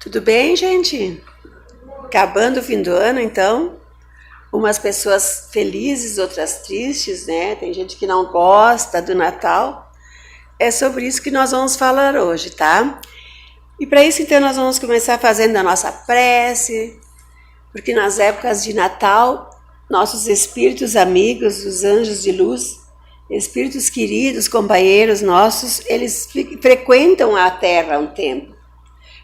Tudo bem, gente? Acabando o fim do ano, então. Umas pessoas felizes, outras tristes, né? Tem gente que não gosta do Natal. É sobre isso que nós vamos falar hoje, tá? E para isso, então, nós vamos começar fazendo a nossa prece, porque nas épocas de Natal, nossos espíritos amigos, os anjos de luz, espíritos queridos, companheiros nossos, eles frequentam a Terra um tempo,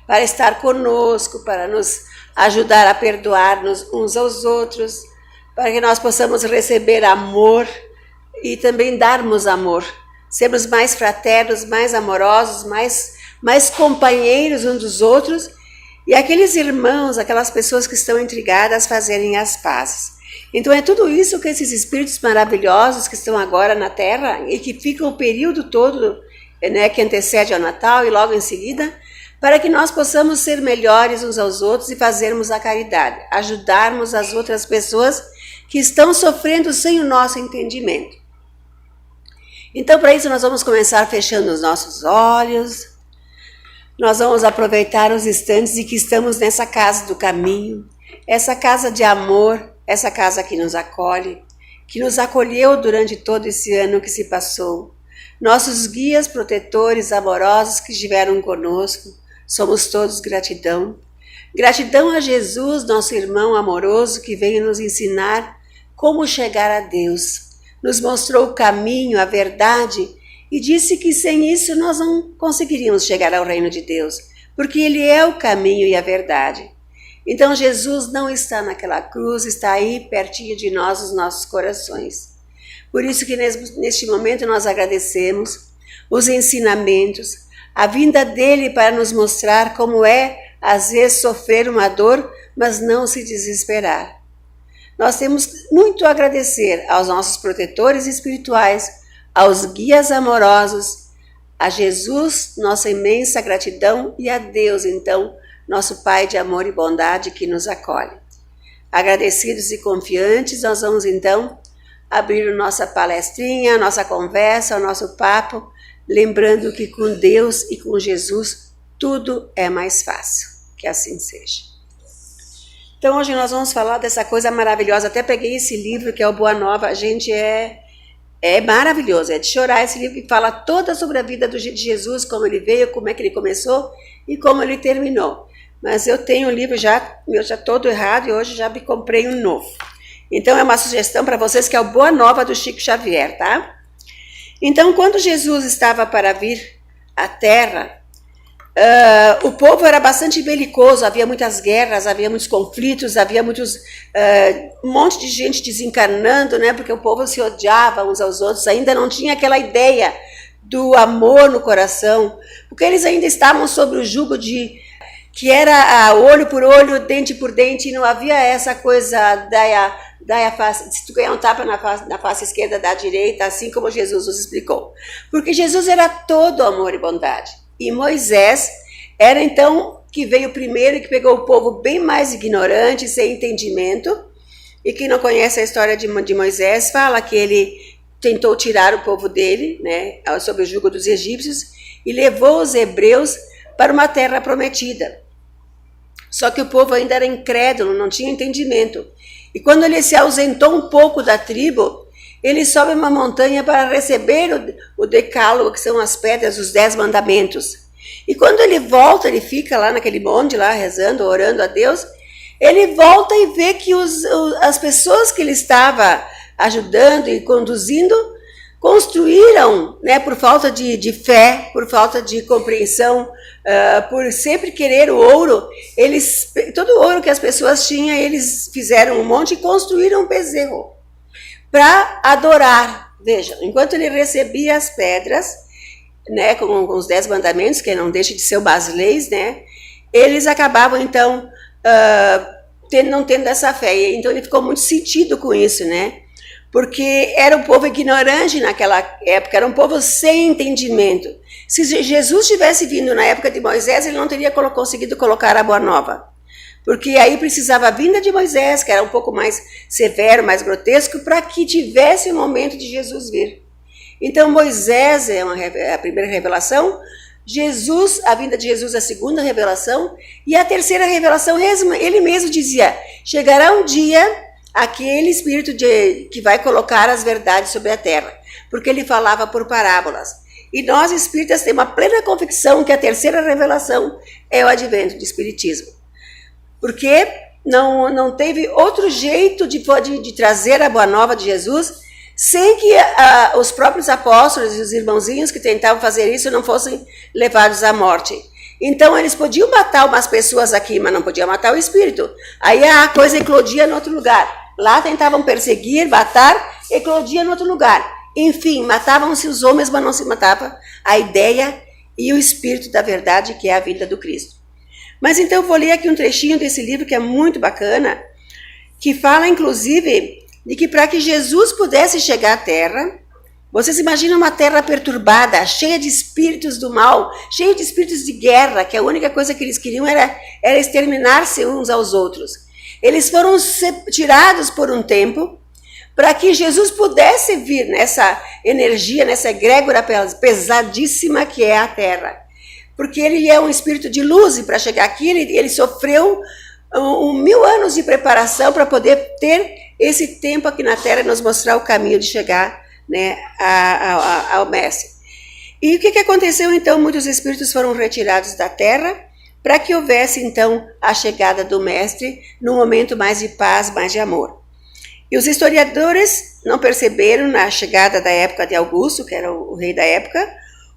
para estar conosco, para nos ajudar a perdoar-nos uns aos outros, para que nós possamos receber amor e também darmos amor, sermos mais fraternos, mais amorosos, mais companheiros uns dos outros, e aqueles irmãos, aquelas pessoas que estão intrigadas, fazerem as pazes. Então é tudo isso que esses espíritos maravilhosos que estão agora na Terra e que ficam o período todo, né, que antecede ao Natal e logo em seguida, para que nós possamos ser melhores uns aos outros e fazermos a caridade, ajudarmos as outras pessoas que estão sofrendo sem o nosso entendimento. Então, para isso, nós vamos começar fechando os nossos olhos. Nós vamos aproveitar os instantes em que estamos nessa casa do caminho, essa casa de amor, essa casa que nos acolhe, que nos acolheu durante todo esse ano que se passou. Nossos guias protetores amorosos que estiveram conosco, somos todos gratidão. Gratidão a Jesus, nosso irmão amoroso, que veio nos ensinar como chegar a Deus. Nos mostrou o caminho, a verdade, e disse que sem isso nós não conseguiríamos chegar ao reino de Deus, porque Ele é o caminho e a verdade. Então Jesus não está naquela cruz, está aí pertinho de nós, os nossos corações. Por isso que neste momento nós agradecemos os ensinamentos, a vinda dele para nos mostrar como é, às vezes, sofrer uma dor, mas não se desesperar. Nós temos muito a agradecer aos nossos protetores espirituais, aos guias amorosos, a Jesus, nossa imensa gratidão, e a Deus, então, nosso Pai de amor e bondade que nos acolhe. Agradecidos e confiantes, nós vamos, então, abrir a nossa palestrinha, a nossa conversa, o nosso papo, lembrando que com Deus e com Jesus tudo é mais fácil. Que assim seja. Então hoje nós vamos falar dessa coisa maravilhosa. Até peguei esse livro que é o Boa Nova. Gente, é maravilhoso. É de chorar esse livro que fala toda sobre a vida de Jesus, como ele veio, como é que ele começou e como ele terminou. Mas eu tenho um livro meu já todo errado e hoje já me comprei um novo. Então é uma sugestão para vocês que é o Boa Nova do Chico Xavier, tá? Então, quando Jesus estava para vir à Terra, o povo era bastante belicoso, havia muitas guerras, havia muitos conflitos, havia um monte de gente desencarnando, né? Porque o povo se odiava uns aos outros, ainda não tinha aquela ideia do amor no coração, porque eles ainda estavam sob o jugo que era olho por olho, dente por dente, e não havia essa coisa se tu ganhar um tapa na face esquerda, da direita, assim como Jesus nos explicou. Porque Jesus era todo amor e bondade. E Moisés era então que veio primeiro e que pegou o povo bem mais ignorante, sem entendimento. E quem não conhece a história de Moisés fala que ele tentou tirar o povo dele, né, sob o jugo dos egípcios, e levou os hebreus para uma terra prometida. Só que o povo ainda era incrédulo, não tinha entendimento. E quando ele se ausentou um pouco da tribo, ele sobe uma montanha para receber o decálogo, que são as pedras, os 10 mandamentos. E quando ele volta, ele fica lá naquele monte, lá rezando, orando a Deus, ele volta e vê que as pessoas que ele estava ajudando e conduzindo construíram, né, por falta de fé, por falta de compreensão, por sempre querer o ouro, todo o ouro que as pessoas tinham, eles fizeram um monte e construíram um bezerro para adorar. Veja, enquanto ele recebia as pedras, né, com os 10 mandamentos, que não deixa de ser o basileis, né, eles acabavam então não tendo essa fé. E então ele ficou muito sentido com isso, né? Porque era um povo ignorante naquela época, era um povo sem entendimento. Se Jesus tivesse vindo na época de Moisés, ele não teria conseguido colocar a Boa Nova. Porque aí precisava a vinda de Moisés, que era um pouco mais severo, mais grotesco, para que tivesse o momento de Jesus vir. Então Moisés é a primeira revelação, Jesus, a vinda de Jesus, a segunda revelação, e a terceira revelação, ele mesmo dizia, chegará um dia aquele Espírito que vai colocar as verdades sobre a terra, porque ele falava por parábolas. E nós espíritas temos a plena convicção que a terceira revelação é o advento do Espiritismo. Porque não teve outro jeito de trazer a boa nova de Jesus sem que os próprios apóstolos e os irmãozinhos que tentavam fazer isso não fossem levados à morte. Então eles podiam matar umas pessoas aqui, mas não podiam matar o espírito. Aí a coisa eclodia em outro lugar. Lá tentavam perseguir, matar, eclodia em outro lugar. Enfim, matavam-se os homens, mas não se matava a ideia e o espírito da verdade, que é a vinda do Cristo. Mas então eu vou ler aqui um trechinho desse livro que é muito bacana, que fala inclusive de que para que Jesus pudesse chegar à Terra, vocês imaginam uma Terra perturbada, cheia de espíritos do mal, cheia de espíritos de guerra, que a única coisa que eles queriam era exterminar-se uns aos outros. Eles foram tirados por um tempo para que Jesus pudesse vir nessa energia, nessa egrégora pesadíssima que é a Terra. Porque ele é um espírito de luz e para chegar aqui ele sofreu 1000 anos de preparação para poder ter esse tempo aqui na Terra e nos mostrar o caminho de chegar, né, ao Mestre. E o que aconteceu então? Muitos espíritos foram retirados da Terra para que houvesse então a chegada do Mestre num momento mais de paz, mais de amor. E os historiadores não perceberam na chegada da época de Augusto, que era o rei da época,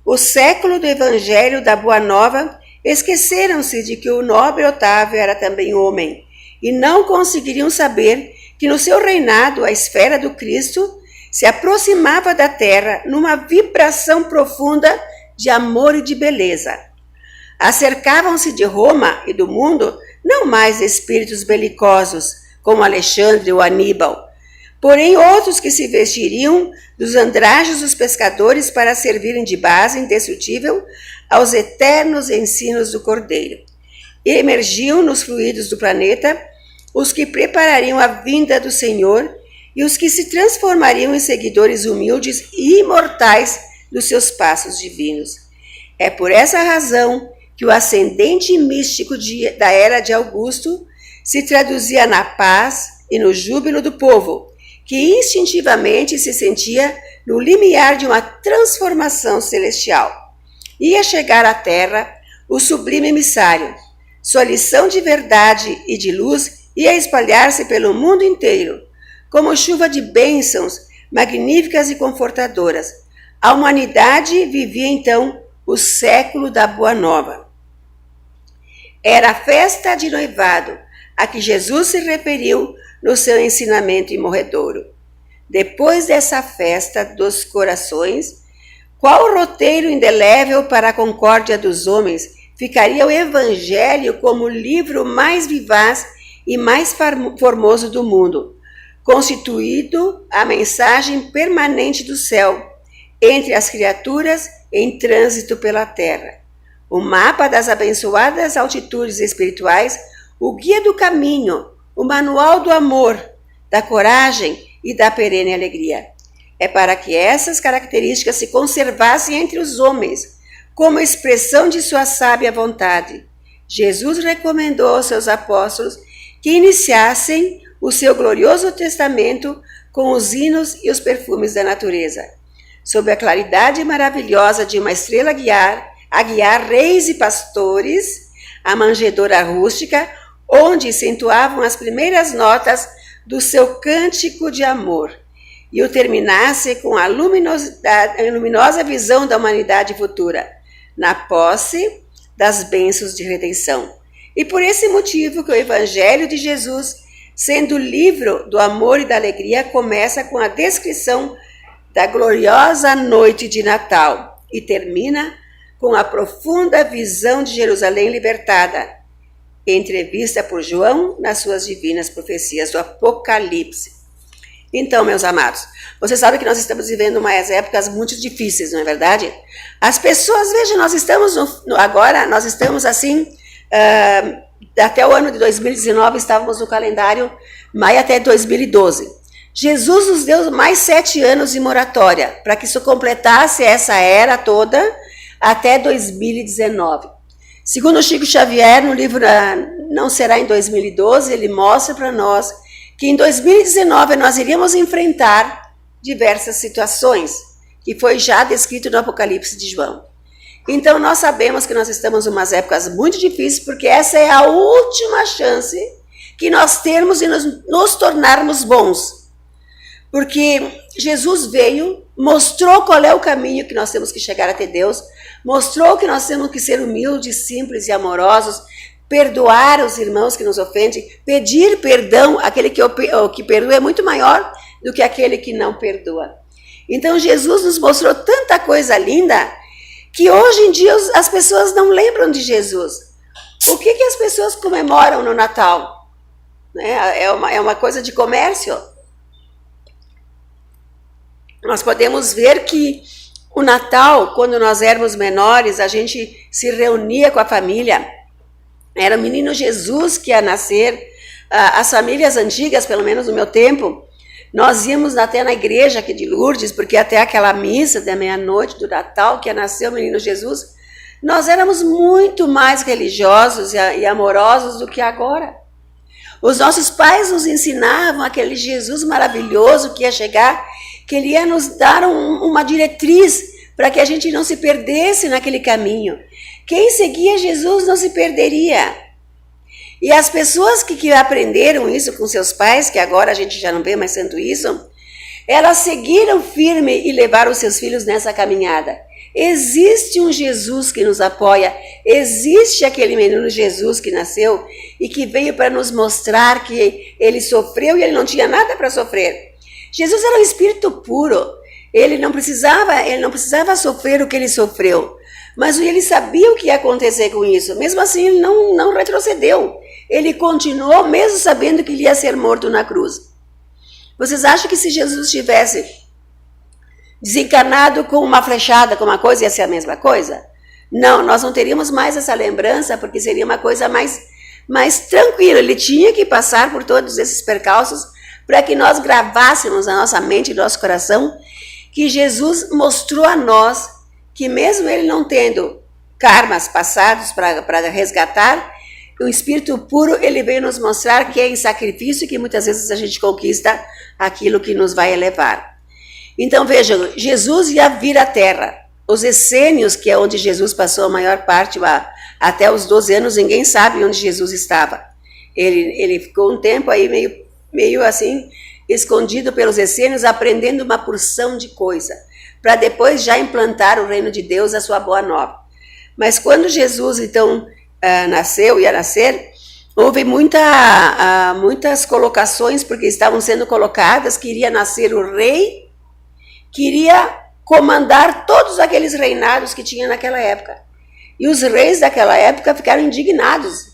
o século do Evangelho da Boa Nova. Esqueceram-se de que o nobre Otávio era também homem e não conseguiriam saber que no seu reinado a esfera do Cristo se aproximava da terra numa vibração profunda de amor e de beleza. Acercavam-se de Roma e do mundo não mais espíritos belicosos como Alexandre ou Aníbal, porém outros que se vestiriam dos andrajos dos pescadores para servirem de base indestrutível aos eternos ensinos do Cordeiro. E emergiam nos fluidos do planeta os que preparariam a vinda do Senhor e os que se transformariam em seguidores humildes e imortais dos seus passos divinos. É por essa razão que o ascendente místico da era de Augusto se traduzia na paz e no júbilo do povo, que instintivamente se sentia no limiar de uma transformação celestial. Ia chegar à Terra o sublime emissário. Sua lição de verdade e de luz ia espalhar-se pelo mundo inteiro, como chuva de bênçãos magníficas e confortadoras. A humanidade vivia então o século da Boa Nova. Era a festa de noivado a que Jesus se referiu no seu ensinamento imorredouro. Depois dessa festa dos corações, qual roteiro indelével para a concórdia dos homens ficaria o Evangelho como o livro mais vivaz e mais formoso do mundo, constituído a mensagem permanente do céu entre as criaturas em trânsito pela terra, o mapa das abençoadas altitudes espirituais, o guia do caminho, o manual do amor, da coragem e da perene alegria. É para que essas características se conservassem entre os homens, como expressão de sua sábia vontade. Jesus recomendou aos seus apóstolos que iniciassem o seu glorioso testamento com os hinos e os perfumes da natureza, sob a claridade maravilhosa de uma estrela a guiar reis e pastores, a manjedoura rústica, onde se entoavam as primeiras notas do seu cântico de amor, e o terminasse com a luminosa visão da humanidade futura, na posse das bênçãos de redenção. E por esse motivo que o Evangelho de Jesus, sendo o livro do amor e da alegria, começa com a descrição da gloriosa noite de Natal e termina com a profunda visão de Jerusalém libertada, entrevista por João nas suas divinas profecias do Apocalipse. Então, meus amados, vocês sabem que nós estamos vivendo umas épocas muito difíceis, não é verdade? As pessoas, vejam, nós estamos agora, nós estamos assim, até o ano de 2019 estávamos no calendário maio até 2012. Jesus nos deu mais 7 anos de moratória, para que isso completasse essa era toda, até 2019. Segundo Chico Xavier, no livro Não Será em 2012, ele mostra para nós que em 2019 nós iríamos enfrentar diversas situações, que foi já descrito no Apocalipse de João. Então nós sabemos que nós estamos em umas épocas muito difíceis, porque essa é a última chance que nós temos de nos tornarmos bons. Porque Jesus veio, mostrou qual é o caminho que nós temos que chegar até Deus, mostrou que nós temos que ser humildes, simples e amorosos, perdoar os irmãos que nos ofendem, pedir perdão, aquele que perdoa é muito maior do que aquele que não perdoa. Então Jesus nos mostrou tanta coisa linda que hoje em dia as pessoas não lembram de Jesus. O que as pessoas comemoram no Natal? É uma coisa de comércio. Nós podemos ver que o Natal, quando nós éramos menores, a gente se reunia com a família. Era o menino Jesus que ia nascer. As famílias antigas, pelo menos no meu tempo, nós íamos até na igreja aqui de Lourdes, porque até aquela missa da meia-noite do Natal, que ia nascer o menino Jesus, nós éramos muito mais religiosos e amorosos do que agora. Os nossos pais nos ensinavam aquele Jesus maravilhoso que ia chegar, que ele ia nos dar uma diretriz para que a gente não se perdesse naquele caminho. Quem seguia Jesus não se perderia. E as pessoas que aprenderam isso com seus pais, que agora a gente já não vê mais tanto isso, elas seguiram firme e levaram os seus filhos nessa caminhada. Existe um Jesus que nos apoia, existe aquele menino Jesus que nasceu e que veio para nos mostrar que ele sofreu e ele não tinha nada para sofrer. Jesus era um espírito puro, ele não precisava sofrer o que ele sofreu, mas ele sabia o que ia acontecer com isso. Mesmo assim ele não retrocedeu, ele continuou mesmo sabendo que ele ia ser morto na cruz. Vocês acham que se Jesus tivesse desencarnado com uma flechada, com uma coisa, ia ser a mesma coisa? Não, nós não teríamos mais essa lembrança, porque seria uma coisa mais tranquila. Ele tinha que passar por todos esses percalços para que nós gravássemos na nossa mente e no nosso coração que Jesus mostrou a nós que mesmo ele não tendo karmas passados para resgatar, o Espírito puro, ele veio nos mostrar que é em sacrifício que muitas vezes a gente conquista aquilo que nos vai elevar. Então vejam, Jesus ia vir à Terra. Os essênios, que é onde Jesus passou a maior parte, até os 12 anos, ninguém sabe onde Jesus estava. Ele ficou um tempo aí meio assim, escondido pelos essênios, aprendendo uma porção de coisa, para depois já implantar o reino de Deus, a sua boa nova. Mas quando Jesus, então, ia nascer, houve muitas colocações, porque estavam sendo colocadas que iria nascer o rei, que iria comandar todos aqueles reinados que tinha naquela época. E os reis daquela época ficaram indignados.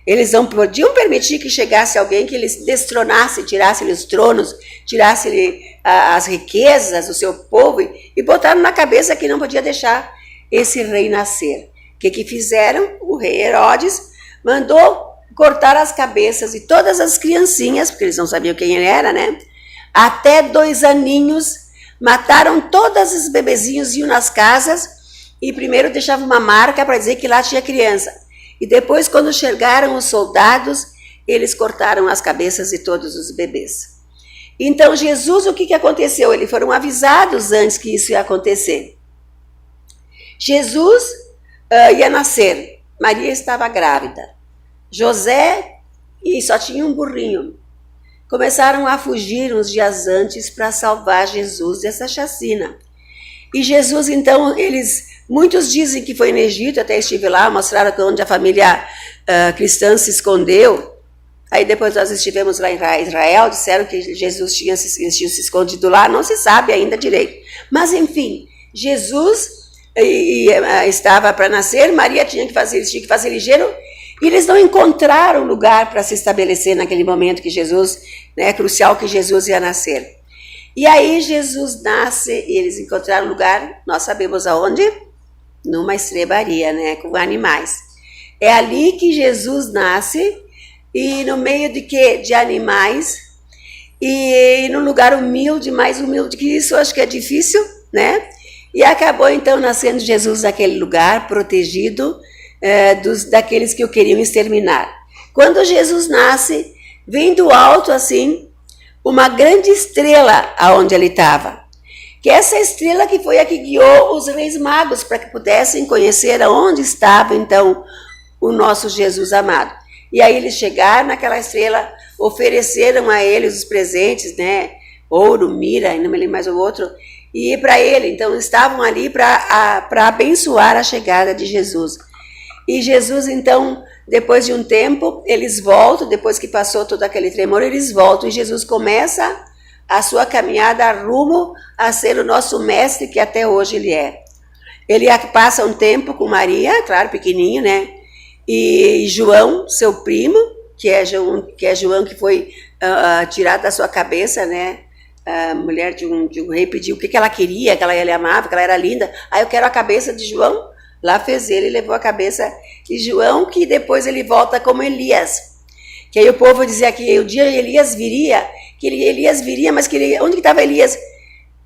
Eles não podiam permitir que chegasse alguém que eles destronasse, tirasse-lhe os tronos, tirasse-lhe as riquezas do seu povo e botaram na cabeça que não podia deixar esse rei nascer. O que fizeram? O rei Herodes mandou cortar as cabeças de todas as criancinhas, porque eles não sabiam quem ele era, né? Até 2 aninhos, mataram todos os bebezinhos, iam nas casas e primeiro deixavam uma marca para dizer que lá tinha criança. E depois, quando chegaram os soldados, eles cortaram as cabeças de todos os bebês. Então, Jesus, o que aconteceu? Eles foram avisados antes que isso ia acontecer. Jesus ia nascer. Maria estava grávida. José, e só tinha um burrinho. Começaram a fugir uns dias antes para salvar Jesus dessa chacina. E Jesus, então, muitos dizem que foi no Egito, até estive lá, mostraram onde a família cristã se escondeu. Aí depois nós estivemos lá em Israel, disseram que Jesus tinha se escondido lá, não se sabe ainda direito. Mas enfim, Jesus estava para nascer, Maria tinha que fazer ligeiro, e eles não encontraram lugar para se estabelecer naquele momento que Jesus, né, crucial que Jesus ia nascer. E aí Jesus nasce, e eles encontraram lugar, nós sabemos aonde? Numa estrebaria, né, com animais. É ali que Jesus nasce, e no meio de quê? De animais, e num lugar humilde, mais humilde que isso, acho que é difícil, né? E acabou então nascendo Jesus naquele lugar, protegido daqueles que o queriam exterminar. Quando Jesus nasce, vem do alto assim, uma grande estrela aonde ele estava. Que essa estrela que foi a que guiou os reis magos para que pudessem conhecer aonde estava então o nosso Jesus amado. E aí eles chegaram naquela estrela, ofereceram a ele os presentes, né? Ouro, mira, não me lembro mais o outro, e para ele, então estavam ali para abençoar a chegada de Jesus. E Jesus, então, depois de um tempo, eles voltam, depois que passou todo aquele tremor, eles voltam e Jesus começa a sua caminhada rumo a ser o nosso mestre, que até hoje ele é. Ele passa um tempo com Maria, claro, pequenininho, né? E João, seu primo, que é João que foi tirado da sua cabeça, né? A mulher de um rei pediu o que ela queria, que ele amava, que ela era linda. Aí eu quero a cabeça de João. Lá fez ele, levou a cabeça de João, que depois ele volta como Elias. Que aí o povo dizia que o dia Elias viria, mas onde que estava Elias?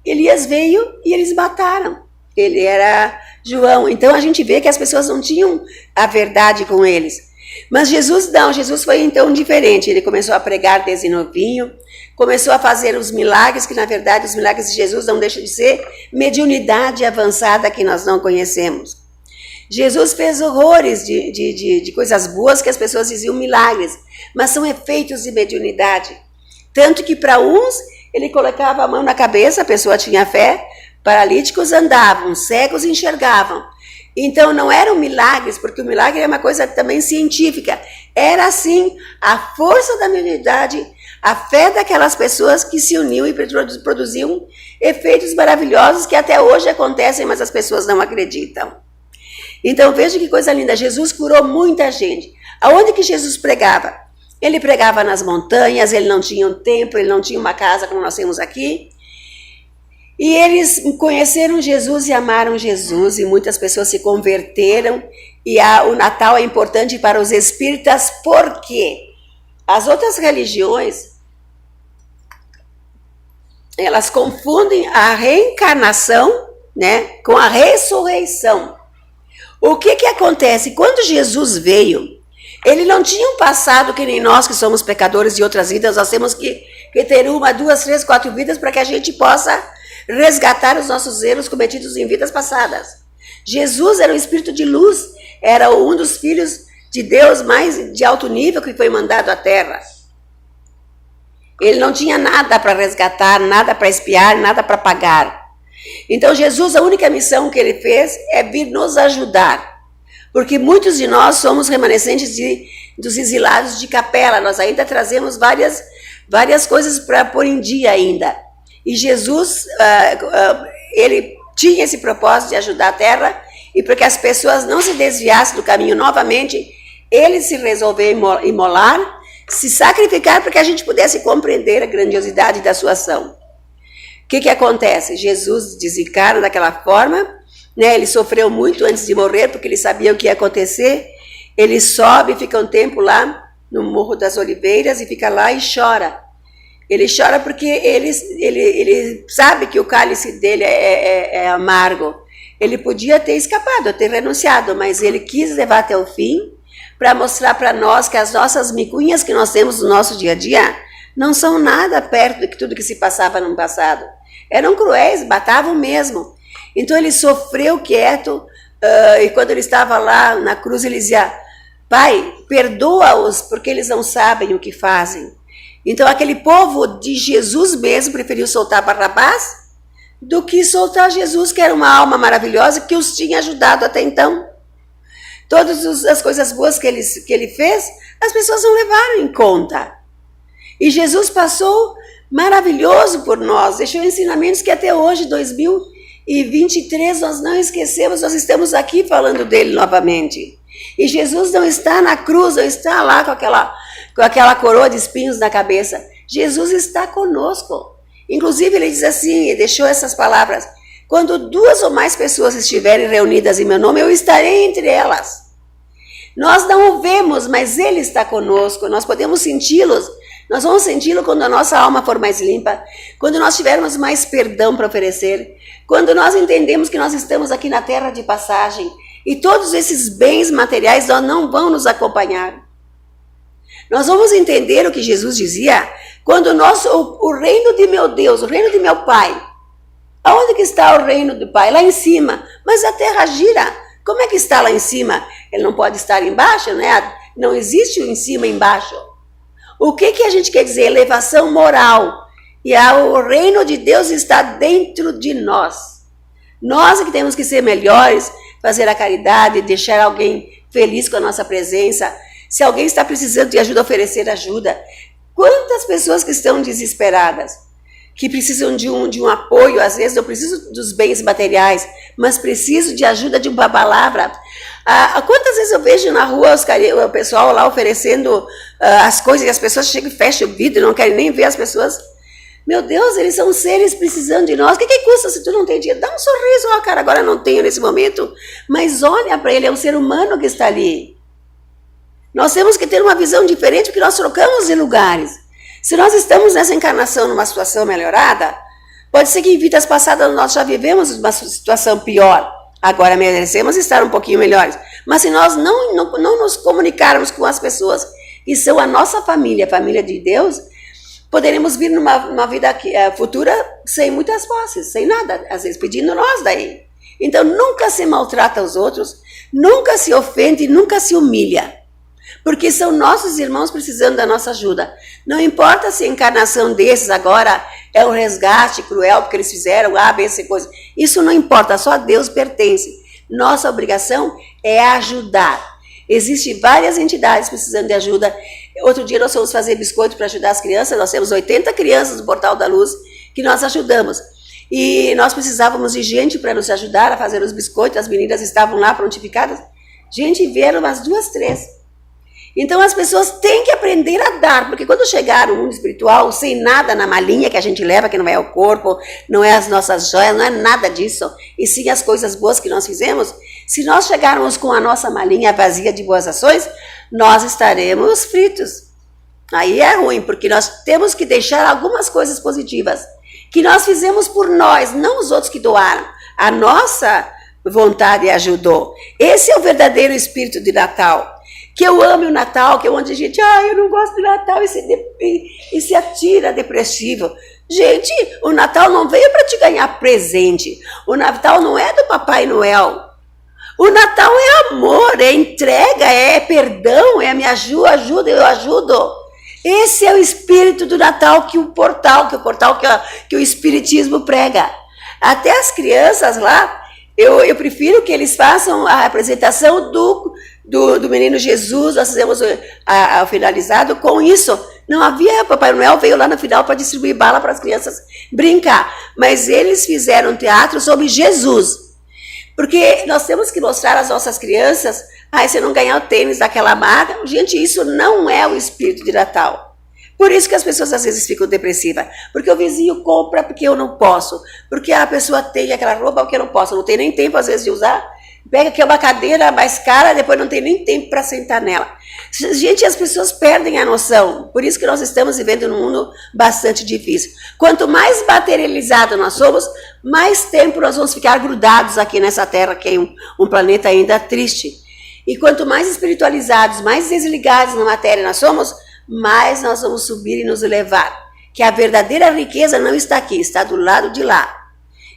Elias veio e eles mataram. Ele era João. Então a gente vê que as pessoas não tinham a verdade com eles. Mas Jesus não, Jesus foi então diferente. Ele começou a pregar desde novinho, começou a fazer os milagres, que na verdade os milagres de Jesus não deixam de ser mediunidade avançada que nós não conhecemos. Jesus fez horrores de coisas boas que as pessoas diziam milagres, mas são efeitos de mediunidade. Tanto que para uns ele colocava a mão na cabeça, a pessoa tinha fé, paralíticos andavam, cegos enxergavam. Então não eram milagres, porque o milagre é uma coisa também científica. Era assim a força da mediunidade, a fé daquelas pessoas que se uniam e produziam efeitos maravilhosos que até hoje acontecem, mas as pessoas não acreditam. Então veja que coisa linda, Jesus curou muita gente. Aonde que Jesus pregava? Ele pregava nas montanhas, ele não tinha um templo, ele não tinha uma casa como nós temos aqui. E eles conheceram Jesus e amaram Jesus, e muitas pessoas se converteram. E o Natal é importante para os espíritas, porque as outras religiões, elas confundem a reencarnação, né, com a ressurreição. O que acontece? Quando Jesus veio, ele não tinha um passado que nem nós que somos pecadores de outras vidas, nós temos que ter 1, 2, 3, 4 vidas para que a gente possa resgatar os nossos erros cometidos em vidas passadas. Jesus era um espírito de luz, era um dos filhos de Deus mais de alto nível que foi mandado à terra. Ele não tinha nada para resgatar, nada para expiar, nada para pagar. Então Jesus, a única missão que ele fez é vir nos ajudar, porque muitos de nós somos remanescentes dos exilados de capela, nós ainda trazemos várias coisas para pôr em dia ainda. E Jesus, ele tinha esse propósito de ajudar a terra, e para que as pessoas não se desviassem do caminho novamente, ele se resolveu imolar, se sacrificar para que a gente pudesse compreender a grandiosidade da sua ação. O que acontece? Jesus desencarna daquela forma, né? Ele sofreu muito antes de morrer, porque ele sabia o que ia acontecer. Ele sobe, fica um tempo lá no Morro das Oliveiras e fica lá e chora. Ele chora porque ele sabe que o cálice dele é amargo. Ele podia ter escapado, ter renunciado, mas ele quis levar até o fim para mostrar para nós que as nossas micuinhas que nós temos no nosso dia a dia não são nada perto de tudo que se passava no passado. Eram cruéis, matavam mesmo. Então ele sofreu quieto, e quando ele estava lá na cruz, ele dizia: Pai, perdoa-os, porque eles não sabem o que fazem. Então aquele povo de Jesus mesmo preferiu soltar Barrabás do que soltar Jesus, que era uma alma maravilhosa que os tinha ajudado até então. Todas as coisas boas que ele fez, as pessoas não levaram em conta. E Jesus passou maravilhoso por nós, deixou ensinamentos que até hoje, 2023, nós não esquecemos, nós estamos aqui falando dele novamente. E Jesus não está na cruz, não está lá com aquela coroa de espinhos na cabeça. Jesus está conosco. Inclusive ele diz assim, e deixou essas palavras: quando 2 ou mais pessoas estiverem reunidas em meu nome, eu estarei entre elas. Nós não o vemos, mas ele está conosco, nós podemos senti-los. Nós vamos senti-lo quando a nossa alma for mais limpa, quando nós tivermos mais perdão para oferecer, quando nós entendemos que nós estamos aqui na terra de passagem e todos esses bens materiais não vão nos acompanhar. Nós vamos entender o que Jesus dizia quando o reino de meu Deus, o reino de meu Pai. Aonde que está o reino do Pai? Lá em cima. Mas a terra gira. Como é que está lá em cima? Ele não pode estar embaixo, né? Não existe o em cima e embaixo. O que a gente quer dizer? Elevação moral. E o reino de Deus está dentro de nós. Nós é que temos que ser melhores, fazer a caridade, deixar alguém feliz com a nossa presença. Se alguém está precisando de ajuda, oferecer ajuda. Quantas pessoas que estão desesperadas, que precisam de um apoio, às vezes eu preciso dos bens materiais, mas preciso de ajuda de uma palavra. Quantas vezes eu vejo na rua o pessoal lá oferecendo as coisas e as pessoas chegam e fecham o vidro, não querem nem ver as pessoas. Meu Deus, eles são seres precisando de nós. O que custa se tu não tem dinheiro? Dá um sorriso, cara, agora não tenho nesse momento. Mas olha para ele, é um ser humano que está ali. Nós temos que ter uma visão diferente porque nós trocamos de lugares. Se nós estamos nessa encarnação numa situação melhorada, pode ser que em vidas passadas nós já vivemos uma situação pior. Agora merecemos estar um pouquinho melhores. Mas se nós não nos comunicarmos com as pessoas que são a nossa família, a família de Deus, poderemos vir numa vida futura sem muitas posses, sem nada, às vezes pedindo nós daí. Então nunca se maltrata os outros, nunca se ofende, nunca se humilha. Porque são nossos irmãos precisando da nossa ajuda. Não importa se a encarnação desses agora é um resgate cruel, porque eles fizeram A, B, C, coisa. Isso não importa, só a Deus pertence. Nossa obrigação é ajudar. Existem várias entidades precisando de ajuda. Outro dia nós fomos fazer biscoito para ajudar as crianças. Nós temos 80 crianças do Portal da Luz que nós ajudamos. E nós precisávamos de gente para nos ajudar a fazer os biscoitos. As meninas estavam lá prontificadas. Gente, vieram umas 2, 3. Então as pessoas têm que aprender a dar, porque quando chegar no mundo espiritual, sem nada na malinha que a gente leva, que não é o corpo, não é as nossas joias, não é nada disso, e sim as coisas boas que nós fizemos, se nós chegarmos com a nossa malinha vazia de boas ações, nós estaremos fritos. Aí é ruim, porque nós temos que deixar algumas coisas positivas, que nós fizemos por nós, não os outros que doaram. A nossa vontade ajudou. Esse é o verdadeiro espírito de Natal. Que eu ame o Natal, que é onde a gente, eu não gosto do Natal, e se atira depressivo. Gente, o Natal não veio para te ganhar presente. O Natal não é do Papai Noel. O Natal é amor, é entrega, é perdão, é me ajuda, eu ajudo. Esse é o espírito do Natal que o Espiritismo prega. Até as crianças lá, eu prefiro que eles façam a apresentação do menino Jesus. Nós fizemos o finalizado com isso. Não havia, Papai Noel veio lá no final para distribuir bala para as crianças brincar, mas eles fizeram um teatro sobre Jesus, porque nós temos que mostrar às nossas crianças, se não ganhar o tênis daquela marca, gente, isso não é o espírito de Natal. Por isso que as pessoas às vezes ficam depressivas, porque o vizinho compra porque eu não posso, porque a pessoa tem aquela roupa porque eu não posso, não tem nem tempo às vezes de usar, pega aqui uma cadeira mais cara, depois não tem nem tempo para sentar nela. Gente, as pessoas perdem a noção, por isso que nós estamos vivendo num mundo bastante difícil. Quanto mais materializado nós somos, mais tempo nós vamos ficar grudados aqui nessa terra, que é um planeta ainda triste. E quanto mais espiritualizados, mais desligados na matéria nós somos, mais nós vamos subir e nos elevar. Que a verdadeira riqueza não está aqui, está do lado de lá.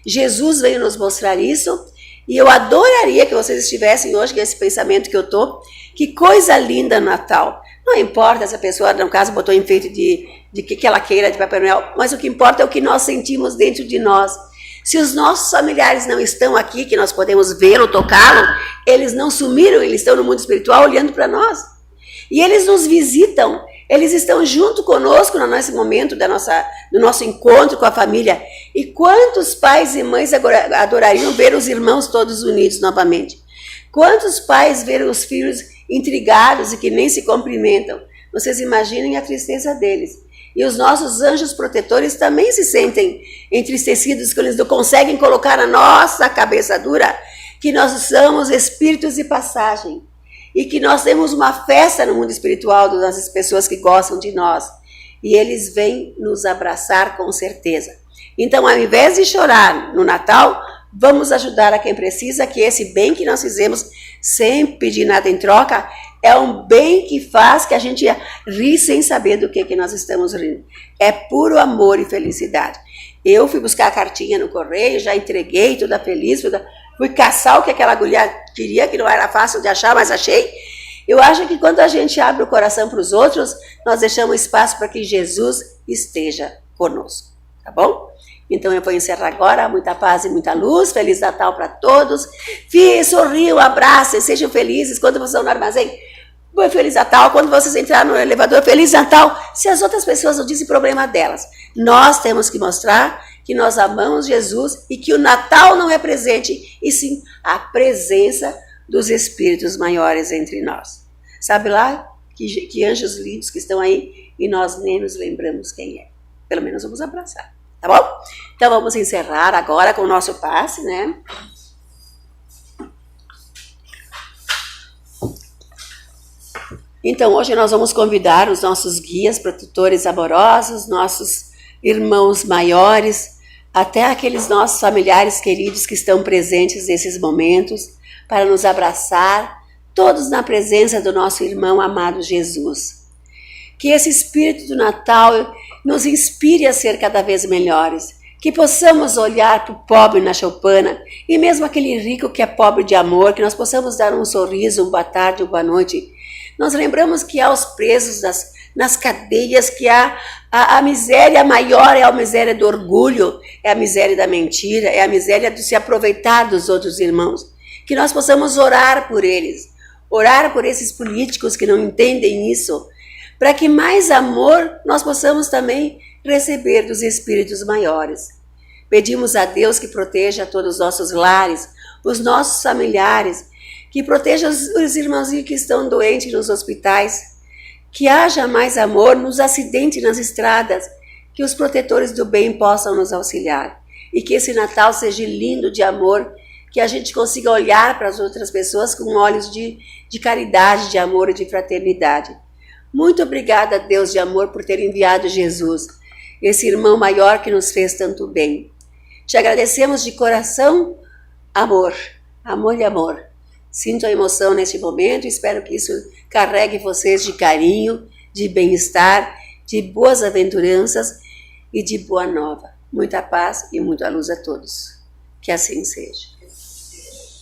Jesus veio nos mostrar isso, e eu adoraria que vocês estivessem hoje com esse pensamento que eu estou. Que coisa linda no Natal. Não importa se a pessoa, no caso, botou enfeite de que ela queira de Papai Noel, mas o que importa é o que nós sentimos dentro de nós. Se os nossos familiares não estão aqui, que nós podemos vê-lo, tocá-lo, eles não sumiram, eles estão no mundo espiritual olhando para nós. E eles nos visitam, eles estão junto conosco nesse momento do nosso encontro com a família. E quantos pais e mães adorariam ver os irmãos todos unidos novamente? Quantos pais verem os filhos intrigados e que nem se cumprimentam? Vocês imaginem a tristeza deles. E os nossos anjos protetores também se sentem entristecidos quando eles não conseguem colocar na nossa cabeça dura que nós somos espíritos de passagem. E que nós temos uma festa no mundo espiritual das pessoas que gostam de nós. e eles vêm nos abraçar com certeza. Então, ao invés de chorar no Natal, vamos ajudar a quem precisa, que esse bem que nós fizemos, sem pedir nada em troca, é um bem que faz que a gente ri sem saber do que nós estamos rindo. É puro amor e felicidade. Eu fui buscar a cartinha no correio, já entreguei, toda feliz, fui caçar o que aquela mulher queria, que não era fácil de achar, mas achei. Eu acho que quando a gente abre o coração para os outros, nós deixamos espaço para que Jesus esteja conosco, tá bom? Então eu vou encerrar agora, muita paz e muita luz, Feliz Natal para todos. Sorriam, abracem, sejam felizes quando vocês estão no armazém. Feliz Natal, quando vocês entrarem no elevador, Feliz Natal. Se as outras pessoas não dizem, problema delas. Nós temos que mostrar que nós amamos Jesus e que o Natal não é presente, e sim a presença dos espíritos maiores entre nós. Sabe lá que anjos lindos que estão aí e nós nem nos lembramos quem é. Pelo menos vamos abraçar, tá bom? Então vamos encerrar agora com o nosso passe, né? Então hoje nós vamos convidar os nossos guias, protetores amorosos, nossos irmãos maiores, até aqueles nossos familiares queridos que estão presentes nesses momentos, para nos abraçar, todos na presença do nosso irmão amado Jesus. Que esse espírito do Natal nos inspire a ser cada vez melhores, que possamos olhar para o pobre na choupana, e mesmo aquele rico que é pobre de amor, que nós possamos dar um sorriso, uma boa tarde, uma boa noite. Nós lembramos que há os presos nas cadeias, que há a miséria maior, é a miséria do orgulho, é a miséria da mentira, é a miséria de se aproveitar dos outros irmãos. Que nós possamos orar por eles, orar por esses políticos que não entendem isso, para que mais amor nós possamos também receber dos espíritos maiores. Pedimos a Deus que proteja todos os nossos lares, os nossos familiares, que proteja os irmãozinhos que estão doentes nos hospitais, que haja mais amor nos acidentes nas estradas, que os protetores do bem possam nos auxiliar, e que esse Natal seja lindo de amor, que a gente consiga olhar para as outras pessoas com olhos de caridade, de amor e de fraternidade. Muito obrigada, Deus de amor, por ter enviado Jesus, esse irmão maior que nos fez tanto bem. Te agradecemos de coração, amor, amor e amor. Sinto a emoção neste momento e espero que isso carregue vocês de carinho, de bem-estar, de boas aventuranças e de boa nova. Muita paz e muita luz a todos. Que assim seja.